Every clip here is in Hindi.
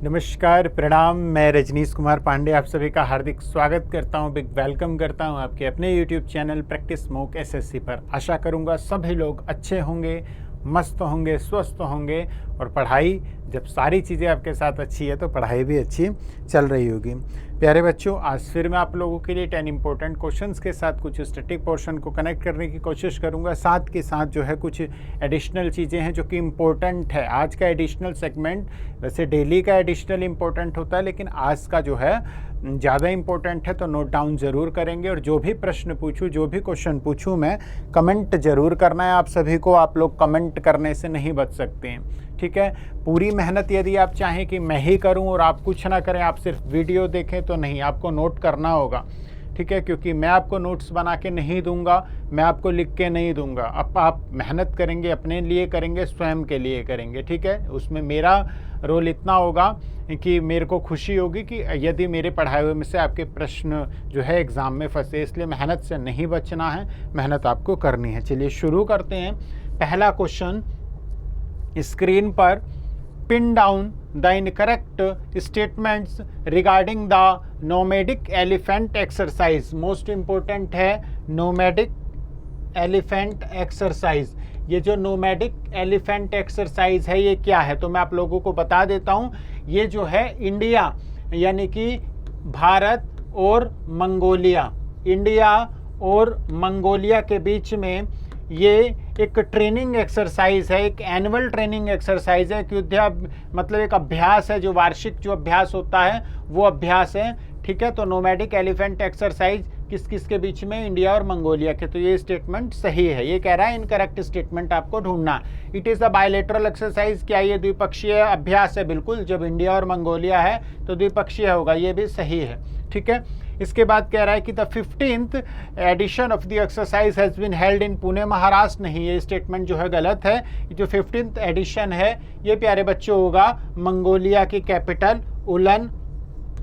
नमस्कार, प्रणाम। मैं रजनीश कुमार पांडे आप सभी का हार्दिक स्वागत करता हूं, बिग वेलकम करता हूं आपके अपने YouTube channel practice mock SSC पर। आशा करूंगा सभी लोग अच्छे होंगे, मस्त होंगे, स्वस्थ होंगे और पढ़ाई, जब सारी चीज़ें आपके साथ अच्छी है तो पढ़ाई भी अच्छी चल रही होगी। प्यारे बच्चों, आज फिर मैं आप लोगों के लिए 10 इंपॉर्टेंट क्वेश्चंस के साथ कुछ स्टैटिक पोर्शन को कनेक्ट करने की कोशिश करूंगा। साथ के साथ जो है कुछ एडिशनल चीज़ें हैं जो कि इम्पोर्टेंट है। आज का एडिशनल सेगमेंट वैसे डेली का एडिशनल इम्पोर्टेंट होता है, लेकिन आज का जो है ज़्यादा इम्पोर्टेंट है, तो नोट डाउन ज़रूर करेंगे। और जो भी प्रश्न पूछूं, जो भी क्वेश्चन पूछूं, मैं कमेंट ज़रूर करना है आप सभी को। आप लोग कमेंट करने से नहीं बच सकते हैं, ठीक है। पूरी मेहनत यदि आप चाहें कि मैं ही करूं और आप कुछ ना करें, आप सिर्फ वीडियो देखें, तो नहीं, आपको नोट करना होगा, ठीक है। क्योंकि मैं आपको नोट्स बना के नहीं दूंगा, मैं आपको लिख के नहीं दूंगा। अब आप मेहनत करेंगे, अपने लिए करेंगे, स्वयं के लिए करेंगे, ठीक है। उसमें मेरा रोल इतना होगा कि मेरे को खुशी होगी कि यदि मेरे पढ़ाए हुए में से आपके प्रश्न जो है एग्ज़ाम में फंसे। इसलिए मेहनत से नहीं बचना है, मेहनत आपको करनी है। चलिए शुरू करते हैं। पहला क्वेश्चन स्क्रीन पर, pin down the incorrect statements regarding the nomadic elephant exercise. Most important है नोमैडिक एलिफेंट एक्सरसाइज। ये जो नोमैडिक एलिफेंट एक्सरसाइज है ये क्या है, तो मैं आप लोगों को बता देता हूँ। ये जो है इंडिया यानी कि भारत और मंगोलिया, इंडिया और मंगोलिया के बीच में ये एक ट्रेनिंग एक्सरसाइज है, एक एनुअल ट्रेनिंग एक्सरसाइज है। मतलब एक अभ्यास है, जो वार्षिक जो अभ्यास होता है वो अभ्यास है, ठीक है। तो नोमैडिक एलिफेंट एक्सरसाइज किस किस के बीच में, इंडिया और मंगोलिया के। तो ये स्टेटमेंट सही है। ये कह रहा है इनकरेक्ट स्टेटमेंट आपको ढूंढना। It is a bilateral exercise. क्या ये द्विपक्षीय अभ्यास है? बिल्कुल, जब इंडिया और मंगोलिया है तो द्विपक्षीय होगा, ये भी सही है, ठीक है। इसके बाद कह रहा है कि the 15th edition of the exercise has been held in Pune Maharashtra. नहीं, ये स्टेटमेंट जो है गलत है। जो 15th एडिशन है ये प्यारे बच्चों होगा मंगोलिया की कैपिटल उलन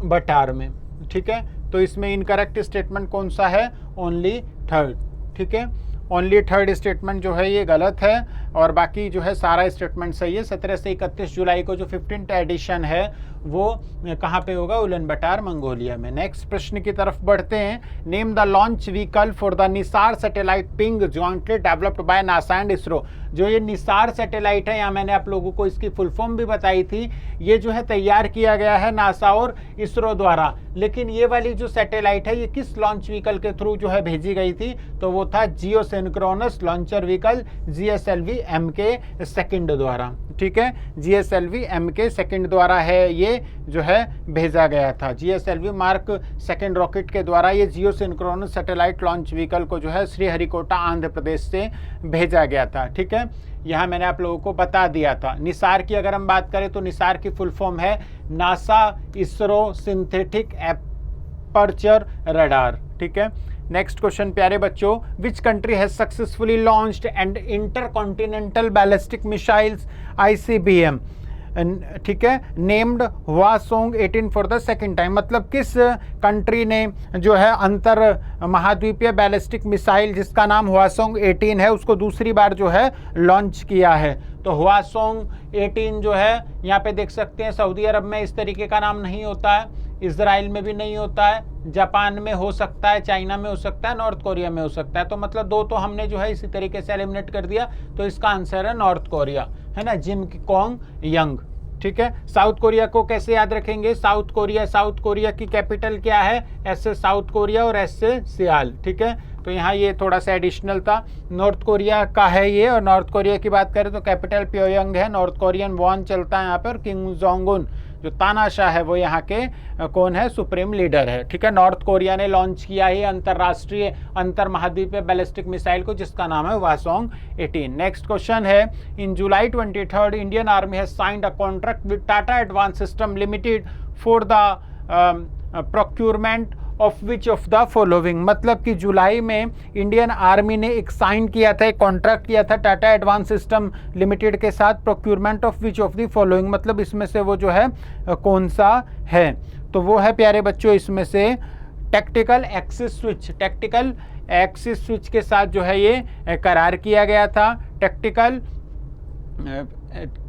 बटार में, ठीक है। तो इसमें इनकरेक्ट स्टेटमेंट कौन सा है? ओनली थर्ड, ठीक है। ओनली थर्ड स्टेटमेंट जो है ये गलत है और बाकी जो है सारा स्टेटमेंट सही है। 17 से 31 जुलाई को जो 15th एडिशन है वो कहाँ पे होगा? उलन बटार, मंगोलिया में। नेक्स्ट प्रश्न की तरफ बढ़ते हैं। Name the launch vehicle for the Nisar satellite ping jointly developed by NASA and ISRO. जो ये निसार सैटेलाइट है, यहाँ मैंने आप लोगों को इसकी फुल फॉर्म भी बताई थी। ये जो है तैयार किया गया है नासा और इसरो द्वारा, लेकिन ये वाली जो सैटेलाइट है ये किस लॉन्च व्हीकल के थ्रू जो है भेजी गई थी? तो वो था geosynchronous launcher vehicle GSLV MK second द्वारा, ठीक है। GSLV MK सेकंड द्वारा है ये जो है भेजा गया था। GSLV मार्क सेकंड रॉकेट के द्वारा ये जियो सिंक्रोनस सैटेलाइट लॉन्च व्हीकल को जो है श्रीहरिकोटा आंध्र प्रदेश से भेजा गया था, ठीक है। यहाँ मैंने आप लोगों को बता दिया था। निसार की अगर हम बात करें तो निसार की फुल फॉर्म है NASA ISRO synthetic aperture radar, ठीक है। नेक्स्ट क्वेश्चन प्यारे बच्चों, which country has successfully launched and intercontinental ballistic missiles ICBM, ठीक है, named Hwasong 18 for the second time. मतलब किस कंट्री ने जो है अंतर महाद्वीपीय बैलिस्टिक मिसाइल जिसका नाम हवासोंग 18 है उसको दूसरी बार जो है लॉन्च किया है। तो हवासोंग 18 जो है यहाँ पे देख सकते हैं, सऊदी अरब में इस तरीके का नाम नहीं होता है, इजराइल में भी नहीं होता है, जापान में हो सकता है, चाइना में हो सकता है, नॉर्थ कोरिया में हो सकता है। तो मतलब दो तो हमने जो है इसी तरीके से एलिमिनेट कर दिया। तो इसका आंसर है नॉर्थ कोरिया, है ना, जिम कोंग यंग, ठीक है। साउथ कोरिया को कैसे याद रखेंगे? साउथ कोरिया की कैपिटल क्या है? S से साउथ कोरिया और S से सियाल, ठीक है। तो यहाँ ये थोड़ा सा एडिशनल था। नॉर्थ कोरिया का है ये, और नॉर्थ कोरिया की बात करें तो कैपिटल प्योयंग है। नॉर्थ कोरियन वॉन चलता है यहाँ पर। किम जोंग उन जो तानाशाह है वो यहाँ के कौन है? सुप्रीम लीडर है, ठीक है। नॉर्थ कोरिया ने लॉन्च किया है अंतरराष्ट्रीय अंतर महाद्वीपीय बैलिस्टिक मिसाइल को जिसका नाम है हवासोंग 18। नेक्स्ट क्वेश्चन है, इन जुलाई 23 Indian army has signed a contract with Tata advance system limited for the procurement of which of the following. मतलब कि जुलाई में इंडियन आर्मी ने एक साइन किया था, एक कॉन्ट्रैक्ट किया था टाटा एडवांस सिस्टम लिमिटेड के साथ, procurement of which of the following. मतलब इसमें से वो जो है कौन सा है? तो वो है प्यारे बच्चों इसमें से tactical axis switch. Tactical axis switch के साथ जो है ये करार किया गया था। टैक्टिकल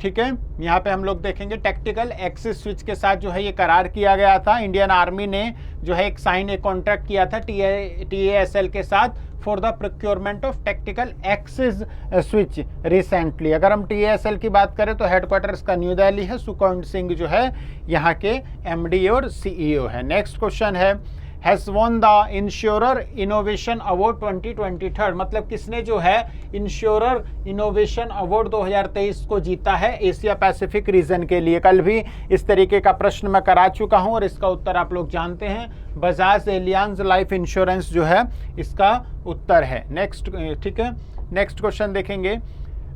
ठीक है, यहाँ पे हम लोग देखेंगे टैक्टिकल एक्सिस स्विच के साथ जो है ये करार किया गया था। इंडियन आर्मी ने जो है एक कॉन्ट्रैक्ट किया था TASL के साथ for the procurement of tactical axis switch recently. अगर हम TASL की बात करें तो हेडक्वार्टर्स का न्यू दिल्ली है। सुखवंत सिंह जो है यहाँ के MD और CEO है। नेक्स्ट क्वेश्चन है, has won the insurer innovation award 2023, मतलब किसने जो है इंश्योरर इनोवेशन अवार्ड 2023 को जीता है एशिया पैसिफिक रीजन के लिए। कल भी इस तरीके का प्रश्न मैं करा चुका हूं और इसका उत्तर आप लोग जानते हैं, बजाज एलियांज लाइफ इंश्योरेंस जो है इसका उत्तर है। नेक्स्ट, ठीक है, नेक्स्ट क्वेश्चन देखेंगे,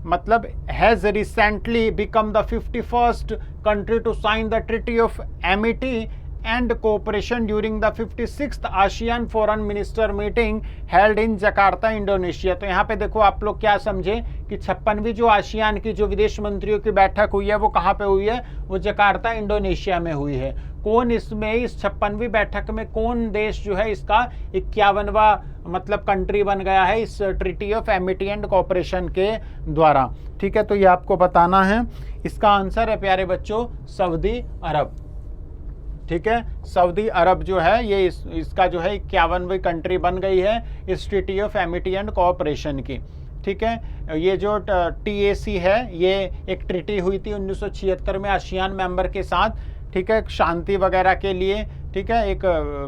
मतलब has recently become the 51st country to sign the treaty of amity and cooperation during the 56th ASEAN Foreign Minister meeting held in Jakarta, Indonesia। तो यहाँ पे देखो आप लोग क्या समझे कि 56वीं जो आसियान की जो विदेश मंत्रियों की बैठक हुई है वो कहाँ पे हुई है, वो जकार्ता इंडोनेशिया में हुई है। कौन इसमें, इस 56वीं बैठक में कौन देश जो है इसका 51वां मतलब कंट्री बन गया है इस treaty of Amity and cooperation के द्वारा। ठीक है, तो ये आपको बताना है। इसका आंसर है प्यारे बच्चों सऊदी अरब। ठीक है, सऊदी अरब जो है ये इसका जो है 51वीं कंट्री बन गई है इस treaty of Amity and cooperation की। ठीक है, ये जो TAC है ये एक ट्रीटी हुई थी 1976 में आसियान मेंबर के साथ। ठीक है, शांति वगैरह के लिए, ठीक है, एक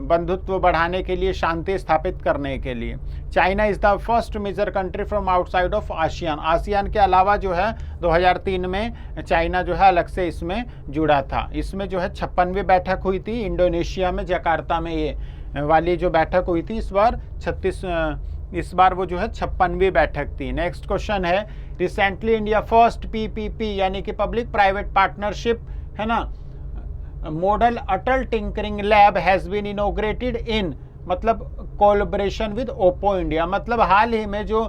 बंधुत्व बढ़ाने के लिए, शांति स्थापित करने के लिए। China is the first major country from outside of ASEAN. ASEAN के अलावा जो है 2003 में चाइना जो है अलग से इसमें जुड़ा था। इसमें जो है 56वीं बैठक हुई थी इंडोनेशिया में, जकार्ता में ये वाली जो बैठक हुई थी। इस बार वो जो है 56वीं बैठक थी। नेक्स्ट क्वेश्चन है, रिसेंटली इंडिया फर्स्ट PPP यानी कि पब्लिक प्राइवेट पार्टनरशिप है ना, model Atal tinkering lab has been inaugurated in, मतलब कोलैबोरेशन विद ओप्पो इंडिया। मतलब हाल ही में जो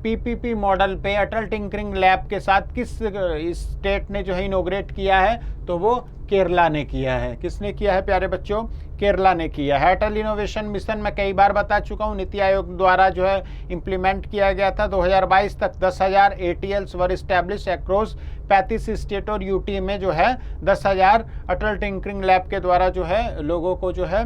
PPP मॉडल पे अटल टिंकरिंग लैब के साथ किस स्टेट ने जो है इनॉग्रेट किया है, तो वो केरला ने किया है। किसने किया है प्यारे बच्चों, केरला ने किया है। अटल इनोवेशन मिशन मैं कई बार बता चुका हूँ, नीति आयोग द्वारा जो है इम्प्लीमेंट किया गया था। 2022 तक 10,000 ATLs वर इस्टेब्लिश अक्रॉस 35 स्टेट और UT में जो है 10,000 अटल टिंकरिंग लैब के द्वारा जो है लोगों को जो है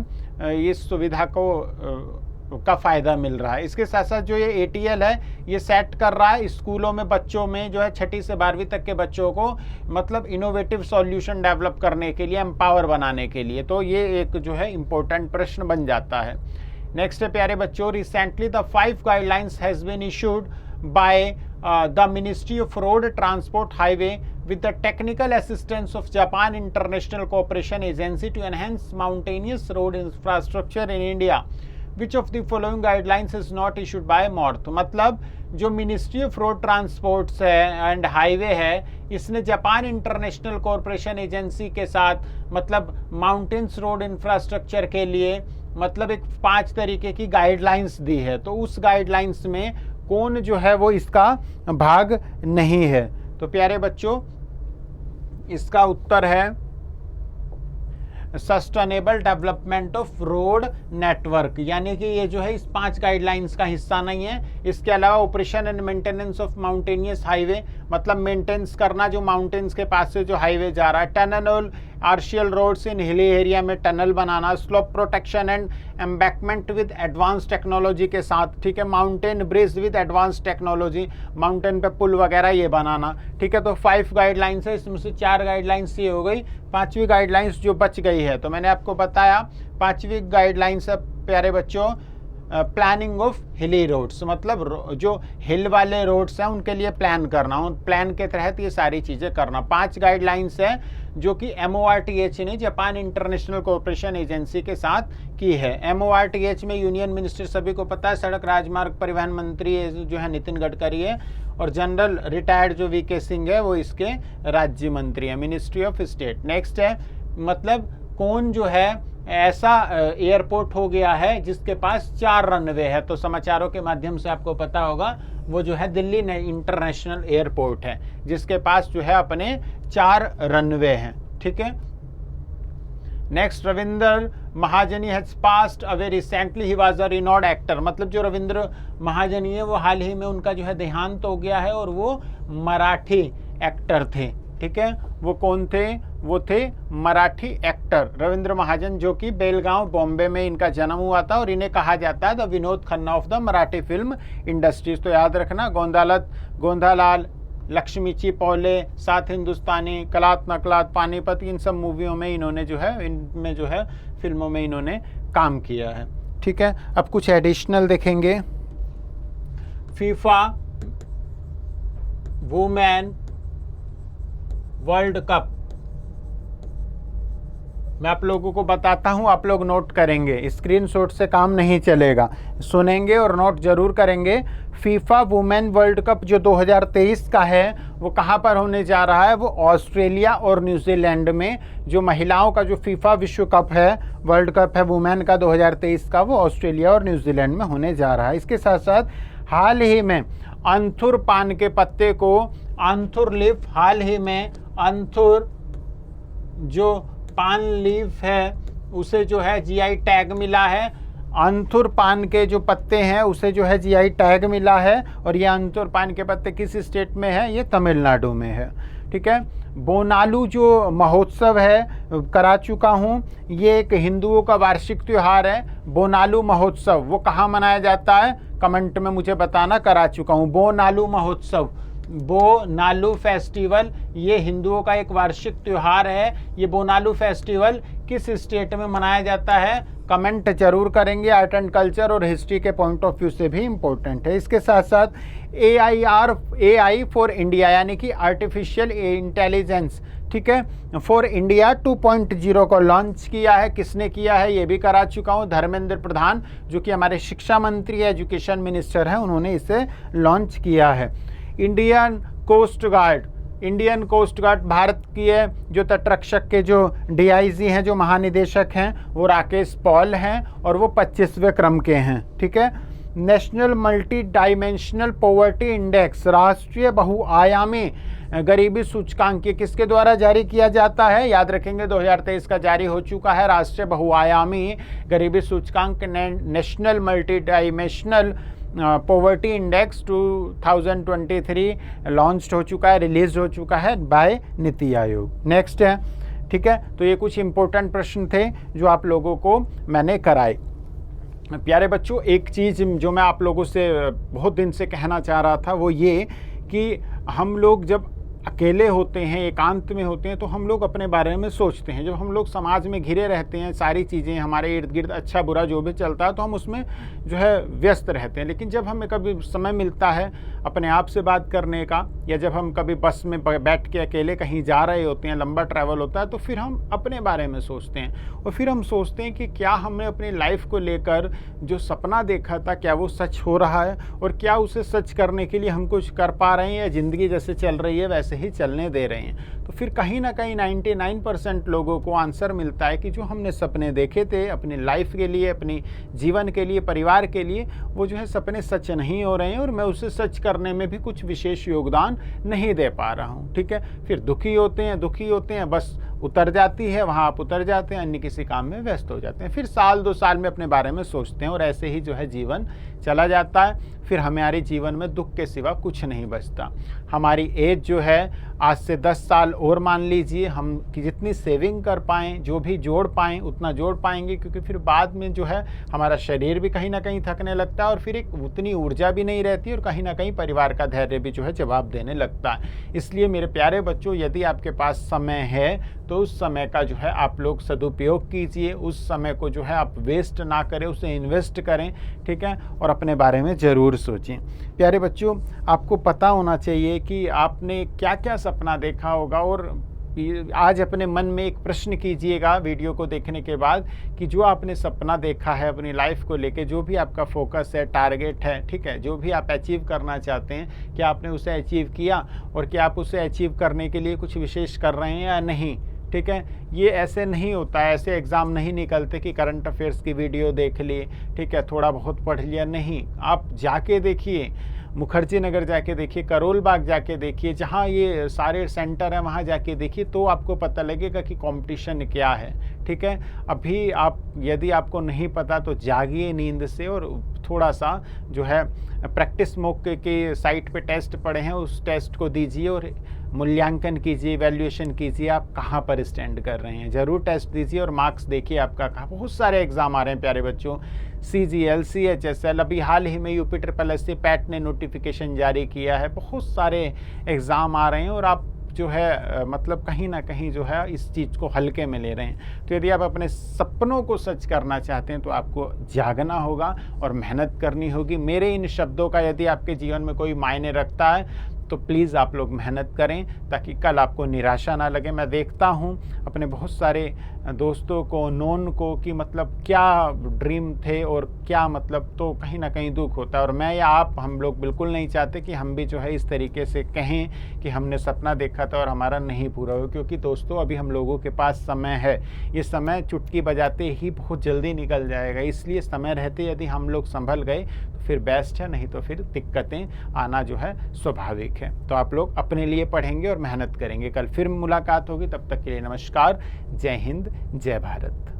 इस सुविधा का फ़ायदा मिल रहा है। इसके साथ साथ जो ये ATL है ये सेट कर रहा है स्कूलों में बच्चों में जो है 6ठी से 12वीं तक के बच्चों को मतलब इनोवेटिव सॉल्यूशन डेवलप करने के लिए, एम्पावर बनाने के लिए। तो ये एक जो है इम्पोर्टेंट प्रश्न बन जाता है। नेक्स्ट है प्यारे बच्चों, recently the 5 guidelines has been issued by the ministry of road transport highway with the technical assistance of Japan International Cooperation Agency to enhance mountainous road infrastructure in India. Which of the following guidelines is not issued by MORTH? मतलब जो मिनिस्ट्री ऑफ रोड ट्रांसपोर्ट्स है एंड हाईवे है, इसने जापान इंटरनेशनल कॉरपोरेशन एजेंसी के साथ मतलब माउंटेन्स रोड इंफ्रास्ट्रक्चर के लिए मतलब एक 5 तरीके की गाइडलाइंस दी है। तो उस गाइडलाइंस में कौन जो है वो इसका भाग नहीं है? तो प्यारे बच्चों इसका उत्तर है sustainable development of road network, यानी कि ये जो है इस 5 गाइडलाइंस का हिस्सा नहीं है। इसके अलावा operation and maintenance of mountainous highway, मतलब मेंटेनेंस करना जो माउंटेन्स के पास से जो हाईवे जा रहा है। Tunnel आर्शियल roads in hilly area में tunnel banana. Slope protection and embankment with advance technology के साथ, ठीक है। Mountain bridge with advance technology, mountain पे पुल वगैरह ये बनाना, ठीक है। तो 5 गाइडलाइंस है, इसमें से 4 गाइडलाइंस ये हो गई। 5वीं गाइडलाइंस जो बच गई है, तो मैंने आपको बताया 5वीं गाइडलाइंस है प्यारे बच्चों प्लानिंग ऑफ हिली रोड्स, मतलब जो हिल वाले रोड्स हैं उनके लिए प्लान करना, उन प्लान के तहत ये सारी चीज़ें करना। 5 गाइडलाइंस है जो कि MORTH ने जापान इंटरनेशनल कॉरपोरेशन एजेंसी के साथ की है। MORTH में यूनियन मिनिस्टर सभी को पता है, सड़क राजमार्ग परिवहन मंत्री जो है नितिन गडकरी है, और जनरल रिटायर्ड जो VK सिंह है वो इसके राज्य मंत्री है, मिनिस्ट्री ऑफ स्टेट। नेक्स्ट है मतलब कौन जो है ऐसा एयरपोर्ट हो गया है जिसके पास 4 रनवे है, तो समाचारों के माध्यम से आपको पता होगा वो जो है दिल्ली इंटरनेशनल एयरपोर्ट है जिसके पास जो है अपने 4 रनवे हैं, ठीक है। नेक्स्ट, रविंद्र महाजनी has passed away recently, he was a renowned actor, मतलब जो रविंद्र महाजनी है वो हाल ही में उनका जो है देहांत हो गया है और वो मराठी एक्टर थे, ठीक है। वो कौन थे? वो थे मराठी एक्टर रविंद्र महाजन, जो कि बेलगांव बॉम्बे में इनका जन्म हुआ था और इन्हें कहा जाता है the Vinod Khanna of the Marathi film industries. तो याद रखना, गोंधालाल, लक्ष्मीची पौले, सात हिंदुस्तानी, कलात नकलात, पानीपत, इन सब मूवियों में इन्होंने जो है, इनमें जो है फिल्मों में इन्होंने काम किया है, ठीक है। अब कुछ एडिशनल देखेंगे। फीफा वुमेन वर्ल्ड कप, मैं आप लोगों को बताता हूं, आप लोग नोट करेंगे, स्क्रीनशॉट से काम नहीं चलेगा, सुनेंगे और नोट जरूर करेंगे। फीफा वुमेन वर्ल्ड कप जो 2023 का है वो कहां पर होने जा रहा है? वो ऑस्ट्रेलिया और न्यूजीलैंड में। जो महिलाओं का जो फीफा विश्व कप है, वर्ल्ड कप है वुमेन का 2023 का, वो ऑस्ट्रेलिया और न्यूजीलैंड में होने जा रहा है। इसके साथ साथ हाल ही में अंथुर पान के पत्ते को, अंथुर लीफ, हाल ही में अंथुर जो पान लीफ है उसे जो है जीआई टैग मिला है। अंथुर पान के जो पत्ते हैं उसे जो है जीआई टैग मिला है। और ये अंथुर पान के पत्ते किस स्टेट में है? ये तमिलनाडु में है, ठीक है। बोनालू जो महोत्सव है, करा चुका हूँ, ये एक हिंदुओं का वार्षिक त्यौहार है। बोनालू महोत्सव वो कहाँ मनाया जाता है? कमेंट में मुझे बताना, करा चुका हूँ। बोनालू महोत्सव, बोनालू फेस्टिवल, ये हिंदुओं का एक वार्षिक त्यौहार है। ये बोनालू फेस्टिवल किस स्टेट में मनाया जाता है? कमेंट जरूर करेंगे। आर्ट एंड कल्चर और हिस्ट्री के पॉइंट ऑफ व्यू से भी इम्पोर्टेंट है। इसके साथ साथ AI फॉर इंडिया, यानी कि आर्टिफिशियल इंटेलिजेंस, ठीक है, फॉर इंडिया 2.0 को लॉन्च किया है। किसने किया है? ये भी करा चुका हूँ। धर्मेंद्र प्रधान, जो कि हमारे शिक्षा मंत्री, एजुकेशन मिनिस्टर हैं, उन्होंने इसे लॉन्च किया है। इंडियन कोस्ट गार्ड भारत की है, जो तटरक्षक के जो DIG हैं, जो महानिदेशक हैं, वो राकेश पॉल हैं और वो 25वें क्रम के हैं, ठीक है। National multi dimensional poverty index, राष्ट्रीय बहुआयामी गरीबी सूचकांक, किसके द्वारा जारी किया जाता है? याद रखेंगे 2023 का जारी हो चुका है राष्ट्रीय बहुआयामी गरीबी सूचकांक, national multi dimensional poverty index 2023 launch हो चुका है, रिलीज हो चुका है बाय नीति आयोग। नेक्स्ट है, ठीक है। तो ये कुछ इंपॉर्टेंट प्रश्न थे जो आप लोगों को मैंने कराए। प्यारे बच्चों, एक चीज़ जो मैं आप लोगों से बहुत दिन से कहना चाह रहा था वो ये कि हम लोग जब अकेले होते हैं, एकांत में होते हैं, तो हम लोग अपने बारे में सोचते हैं। जब हम लोग समाज में घिरे रहते हैं, सारी चीज़ें हमारे इर्द गिर्द अच्छा बुरा जो भी चलता है, तो हम उसमें जो है व्यस्त रहते हैं। लेकिन जब हमें कभी समय मिलता है अपने आप से बात करने का, या जब हम कभी बस में बैठ के अकेले कहीं जा रहे होते हैं, लंबा ट्रैवल होता है, तो फिर हम अपने बारे में सोचते हैं। और फिर हम सोचते हैं कि क्या हमने अपनी लाइफ को लेकर जो सपना देखा था, क्या वो सच हो रहा है, और क्या उसे सच करने के लिए हम कुछ कर पा रहे हैं, या ज़िंदगी जैसे चल रही है वैसे ही चलने दे रहे हैं। तो फिर कहीं ना कहीं 99% लोगों को आंसर मिलता है कि जो हमने सपने देखे थे अपनी लाइफ के लिए, अपनी जीवन के लिए, परिवार के लिए, वो जो है सपने सच नहीं हो रहे हैं और मैं उसे सच करने में भी कुछ विशेष योगदान नहीं दे पा रहा हूँ, ठीक है। फिर दुखी होते हैं, बस उतर जाती है, वहाँ आप उतर जाते हैं, अन्य किसी काम में व्यस्त हो जाते हैं। फिर साल 2 साल में अपने बारे में सोचते हैं और ऐसे ही जो है जीवन चला जाता है। फिर हमारे जीवन में दुख के सिवा कुछ नहीं बचता। हमारी एज जो है आज से 10 साल और मान लीजिए, हम कि जितनी सेविंग कर पाएँ, जो भी जोड़ पाएँ उतना जोड़ पाएंगे, क्योंकि फिर बाद में जो है हमारा शरीर भी कहीं ना कहीं थकने लगता है और फिर एक उतनी ऊर्जा भी नहीं रहती और कहीं ना कहीं परिवार का धैर्य भी जो है जवाब देने लगता है। इसलिए मेरे प्यारे बच्चों, यदि आपके पास समय है तो उस समय का जो है आप लोग सदुपयोग कीजिए। उस समय को जो है आप वेस्ट ना करें, उसे इन्वेस्ट करें, ठीक है, और अपने बारे में ज़रूर सोचें। प्यारे बच्चों, आपको पता होना चाहिए कि आपने क्या क्या सपना देखा होगा। और आज अपने मन में एक प्रश्न कीजिएगा वीडियो को देखने के बाद कि जो आपने सपना देखा है अपनी लाइफ को लेके, जो भी आपका फोकस है, टारगेट है, ठीक है, जो भी आप अचीव करना चाहते हैं, क्या आपने उसे अचीव किया और क्या आप उसे अचीव करने के लिए कुछ विशेष कर रहे हैं या नहीं, ठीक है। ये ऐसे नहीं होता है, ऐसे एग्ज़ाम नहीं निकलते कि करंट अफेयर्स की वीडियो देख ली, ठीक है, थोड़ा बहुत पढ़ लिया, नहीं। आप जाके देखिए, मुखर्जी नगर जाके देखिए, करोल बाग जाके देखिए, जहाँ ये सारे सेंटर हैं वहाँ जाके देखिए, तो आपको पता लगेगा कि कंपटीशन क्या है, ठीक है। अभी आप, यदि आपको नहीं पता तो जागिए नींद से और थोड़ा सा जो है प्रैक्टिस मॉक की साइट पे टेस्ट पड़े हैं, उस टेस्ट को दीजिए और मूल्यांकन कीजिए, इवैल्यूएशन कीजिए आप कहाँ पर स्टैंड कर रहे हैं। ज़रूर टेस्ट दीजिए और मार्क्स देखिए आपका कहाँ। बहुत सारे एग्ज़ाम आ रहे हैं प्यारे बच्चों, CGL, CHSL, अभी हाल ही में UPSSC पैट ने नोटिफिकेशन जारी किया है। बहुत सारे एग्ज़ाम आ रहे हैं और आप जो है मतलब कहीं ना कहीं जो है इस चीज़ को हल्के में ले रहे हैं। तो यदि आप अपने सपनों को सच करना चाहते हैं तो आपको जागना होगा और मेहनत करनी होगी। मेरे इन शब्दों का यदि आपके जीवन में कोई मायने रखता है तो प्लीज़ आप लोग मेहनत करें ताकि कल आपको निराशा ना लगे। मैं देखता हूँ अपने बहुत सारे दोस्तों को, नोन को, कि मतलब क्या ड्रीम थे और क्या मतलब, तो कहीं ना कहीं दुख होता है। और मैं या आप, हम लोग बिल्कुल नहीं चाहते कि हम भी जो है इस तरीके से कहें कि हमने सपना देखा था और हमारा नहीं पूरा हुआ। क्योंकि दोस्तों अभी हम लोगों के पास समय है, ये समय चुटकी बजाते ही बहुत जल्दी निकल जाएगा। इसलिए समय रहते यदि हम लोग संभल गए तो फिर बेस्ट है, नहीं तो फिर दिक्कतें आना जो है स्वाभाविक है। तो आप लोग अपने लिए पढ़ेंगे और मेहनत करेंगे। कल फिर मुलाकात होगी, तब तक के लिए नमस्कार। जय हिंद, जय भारत।